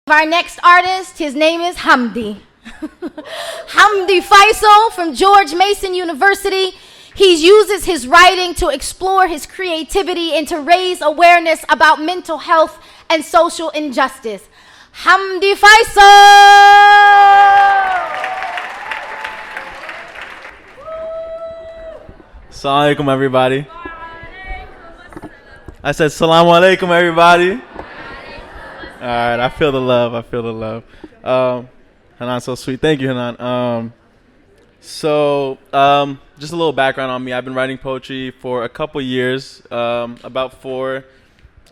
Our next artist, his name is Hamdi. Hamdi Faisel from George Mason University. He uses his writing to explore his creativity and to raise awareness about mental health and social injustice. Hamdi Faisel! Assalamu alaikum, everybody. I said salamu alaikum, everybody. All right, I feel the love. Hanan, so sweet. Thank you, Hanan. Just a little background on me. I've been writing poetry for a couple years, about 4.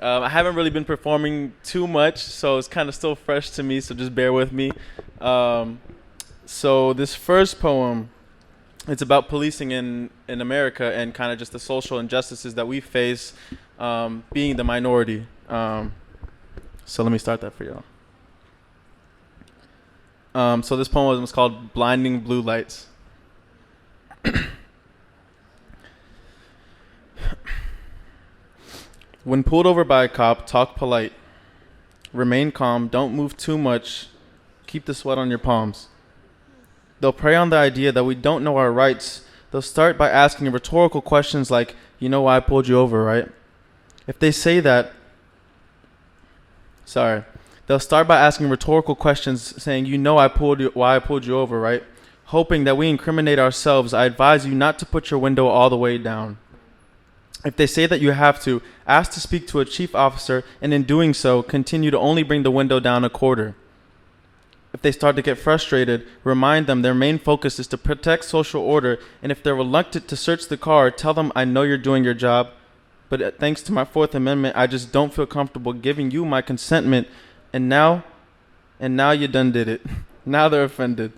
I haven't really been performing too much, so it's kind of still fresh to me, so just bear with me. So this first poem, it's about policing in America and kind of just the social injustices that we face, being the minority. So let me start that for y'all. So this poem was called Blinding Blue Lights. When pulled over by a cop, talk polite. Remain calm, don't move too much. Keep the sweat on your palms. They'll prey on the idea that we don't know our rights. They'll start by asking rhetorical questions like, you know why I pulled you over, right? If they say that, they'll start by asking rhetorical questions saying, you know why I pulled you over, right? Hoping that we incriminate ourselves, I advise you not to put your window all the way down. If they say that you have to, ask to speak to a chief officer, and in doing so, continue to only bring the window down a quarter. If they start to get frustrated, remind them their main focus is to protect social order, and if they're reluctant to search the car, tell them I know you're doing your job, but thanks to my Fourth Amendment, I just don't feel comfortable giving you my consentment, and now you done did it. Now they're offended.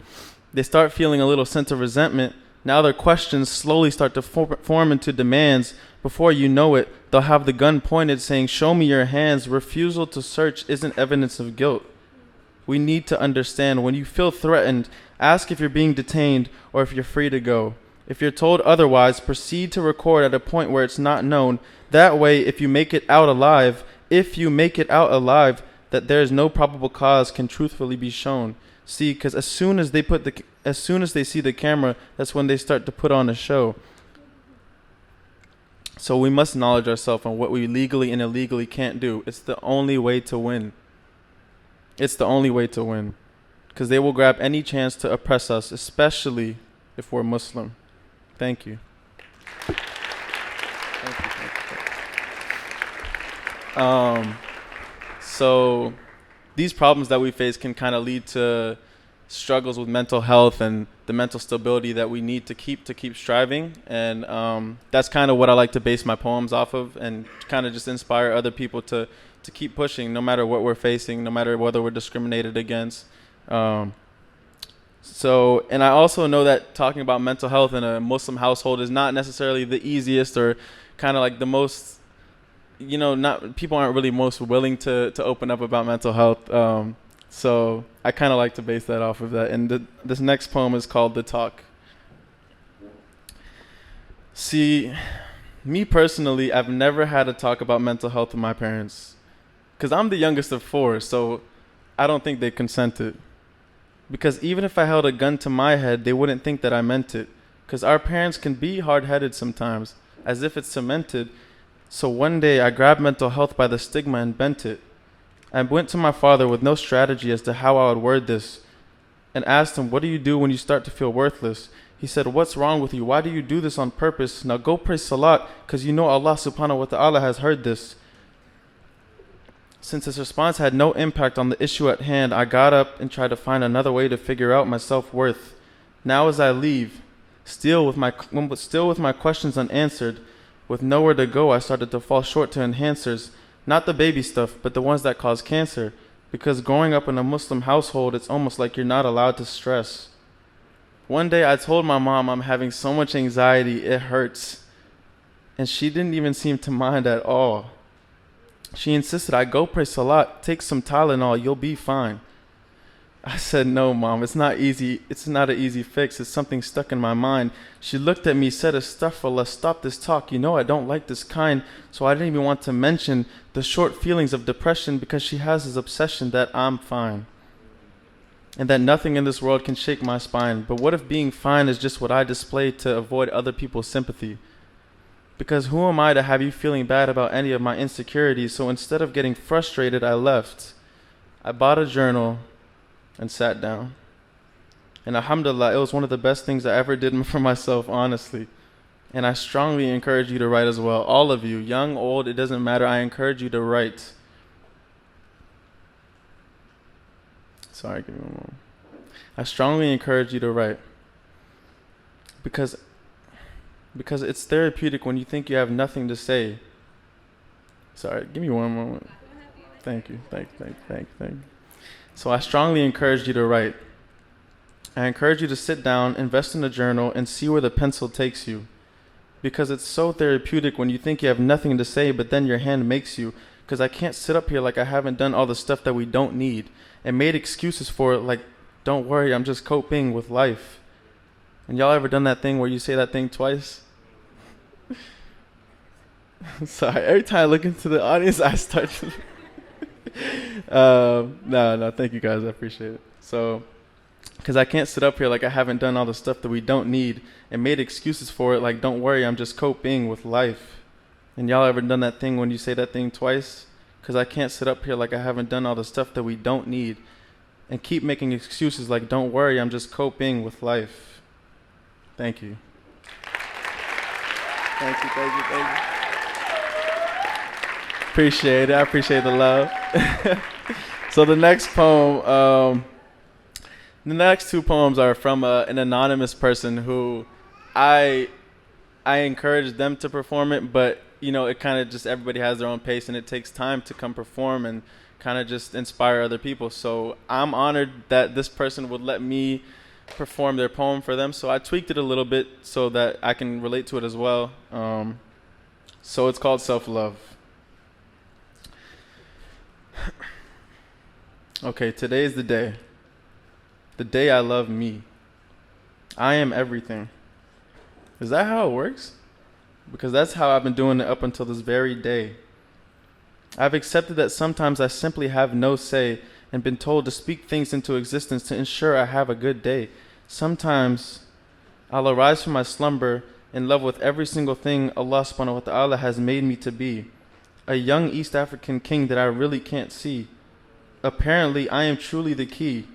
They start feeling a little sense of resentment. Now their questions slowly start to form into demands. Before you know it, they'll have the gun pointed saying, show me your hands. Refusal to search isn't evidence of guilt. We need to understand when you feel threatened, ask if you're being detained or if you're free to go. If you're told otherwise, proceed to record at a point where it's not known. That way, if you make it out alive, that there is no probable cause can truthfully be shown. See, because as soon as they see the camera, that's when they start to put on a show. So we must knowledge ourselves on what we legally and illegally can't do. It's the only way to win. Because they will grab any chance to oppress us, especially if we're Muslim. Thank you. So these problems that we face can kind of lead to struggles with mental health and the mental stability that we need to keep striving. And that's kind of what I like to base my poems off of, and kind of just inspire other people to keep pushing no matter what we're facing, no matter whether we're discriminated against. And I also know that talking about mental health in a Muslim household is not necessarily the easiest or kind of like the most, people aren't really most willing to open up about mental health. So I kind of like to base that off of that. And this next poem is called The Talk. See, me personally, I've never had a talk about mental health with my parents because I'm the youngest of 4, so I don't think they consented. Because even if I held a gun to my head, they wouldn't think that I meant it. Because our parents can be hard-headed sometimes, as if it's cemented. So one day I grabbed mental health by the stigma and bent it. I went to my father with no strategy as to how I would word this and asked him, what do you do when you start to feel worthless? He said, what's wrong with you? Why do you do this on purpose? Now go pray salat, because you know Allah subhanahu wa ta'ala has heard this. Since his response had no impact on the issue at hand, I got up and tried to find another way to figure out my self-worth. Now as I leave, still with my questions unanswered, with nowhere to go, I started to fall short to enhancers, not the baby stuff, but the ones that cause cancer. Because growing up in a Muslim household, it's almost like you're not allowed to stress. One day I told my mom I'm having so much anxiety, it hurts. And she didn't even seem to mind at all. She insisted I go pray salat, take some Tylenol, you'll be fine. I said, no, Mom, it's not easy. It's not an easy fix. It's something stuck in my mind. She looked at me, said, Astaghfirullah, stop this talk. You know I don't like this kind. So I didn't even want to mention the short feelings of depression because she has this obsession that I'm fine. And that nothing in this world can shake my spine. But what if being fine is just what I display to avoid other people's sympathy? Because who am I to have you feeling bad about any of my insecurities? So instead of getting frustrated, I left. I bought a journal and sat down. And alhamdulillah, it was one of the best things I ever did for myself, honestly. And I strongly encourage you to write as well. All of you, young, old, it doesn't matter. I encourage you to write. Sorry, give me one more. I strongly encourage you to write. Because it's therapeutic when you think you have nothing to say. Sorry, give me one moment. Thank you. So I strongly encourage you to write. I encourage you to sit down, invest in a journal, and see where the pencil takes you. Because it's so therapeutic when you think you have nothing to say, but then your hand makes you. Because I can't sit up here like I haven't done all the stuff that we don't need and made excuses for it, like, don't worry, I'm just coping with life. And y'all ever done that thing where you say that thing twice? Sorry, every time I look into the audience, I start to... No, thank you guys, I appreciate it. So, because I can't sit up here like I haven't done all the stuff that we don't need and made excuses for it, like, don't worry, I'm just coping with life. And y'all ever done that thing when you say that thing twice? Because I can't sit up here like I haven't done all the stuff that we don't need and keep making excuses like, don't worry, I'm just coping with life. Thank you. Thank you. Appreciate it. I appreciate the love. So the next poem, the next two poems are from an anonymous person who I encourage them to perform it, but you know, it kind of just, everybody has their own pace and it takes time to come perform and kind of just inspire other people. So I'm honored that this person would let me perform their poem for them. So I tweaked it a little bit so that I can relate to it as well. So it's called Self-Love. Okay, today is the day I love me. I am everything. Is that how it works? Because that's how I've been doing it up until this very day. I've accepted that sometimes I simply have no say and been told to speak things into existence to ensure I have a good day. Sometimes I'll arise from my slumber in love with every single thing Allah subhanahu wa ta'ala has made me to be. A young East African king that I really can't see. Apparently, I am truly the key.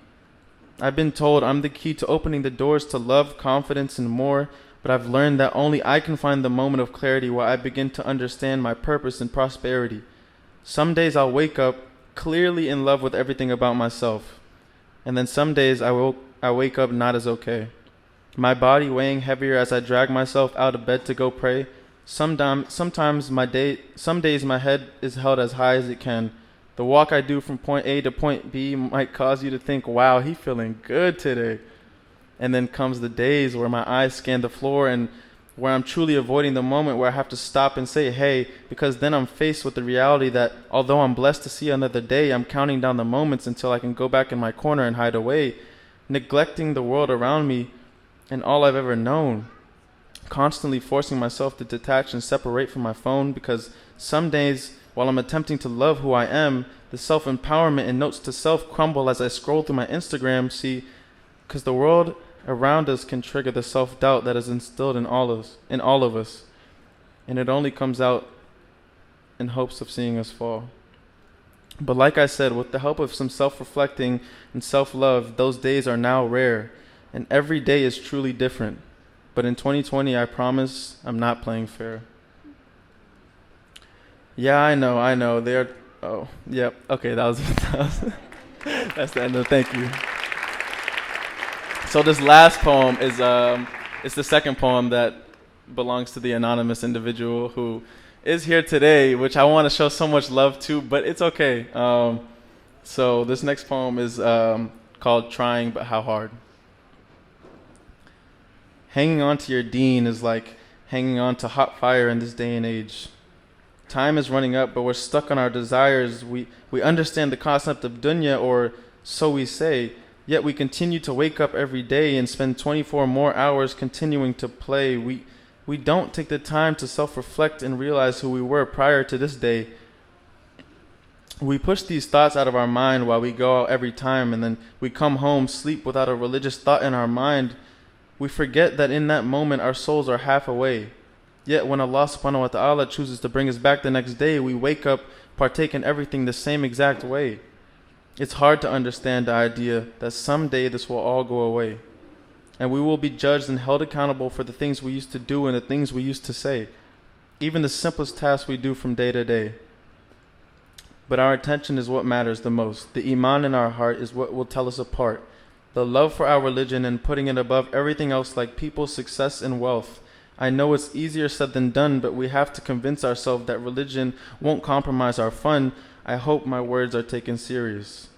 I've been told I'm the key to opening the doors to love, confidence, and more, but I've learned that only I can find the moment of clarity where I begin to understand my purpose and prosperity. Some days I'll wake up clearly in love with everything about myself, and then some days I wake up not as okay. My body weighing heavier as I drag myself out of bed to go pray. Some days my head is held as high as it can. The walk I do from point A to point B might cause you to think, wow, he's feeling good today. And then comes the days where my eyes scan the floor and where I'm truly avoiding the moment where I have to stop and say, hey, because then I'm faced with the reality that although I'm blessed to see another day, I'm counting down the moments until I can go back in my corner and hide away, neglecting the world around me and all I've ever known. Constantly forcing myself to detach and separate from my phone because some days, while I'm attempting to love who I am, the self-empowerment and notes to self crumble as I scroll through my Instagram, see, because the world around us can trigger the self-doubt that is instilled in all of us. And it only comes out in hopes of seeing us fall. But like I said, with the help of some self-reflecting and self-love, those days are now rare. And every day is truly different. But in 2020, I promise I'm not playing fair. Yeah, I know. Oh, yep. Okay, that's the end of it. Thank you. So this last poem is it's the second poem that belongs to the anonymous individual who is here today, which I want to show so much love to, but it's okay. So this next poem is called Trying But How Hard. Hanging on to your deen is like hanging on to hot fire in this day and age. Time is running up, but we're stuck on our desires. We understand the concept of dunya, or so we say, Yet we continue to wake up every day and spend 24 more hours continuing to play. We don't take the time to self-reflect and realize who we were prior to this day. We push these thoughts out of our mind while we go out every time, and then we come home, sleep without a religious thought in our mind. We forget that in that moment our souls are half away. Yet when Allah subhanahu wa ta'ala chooses to bring us back the next day, we wake up, partake in everything the same exact way. It's hard to understand the idea that someday this will all go away, and we will be judged and held accountable for the things we used to do and the things we used to say, even the simplest tasks we do from day to day. But our attention is what matters the most. The iman in our heart is what will tell us apart. The love for our religion and putting it above everything else, like people, success, and wealth. I know it's easier said than done, but we have to convince ourselves that religion won't compromise our fun. I hope my words are taken serious.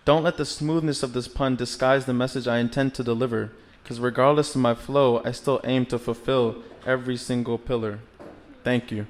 Don't let the smoothness of this pun disguise the message I intend to deliver, because regardless of my flow, I still aim to fulfill every single pillar. Thank you.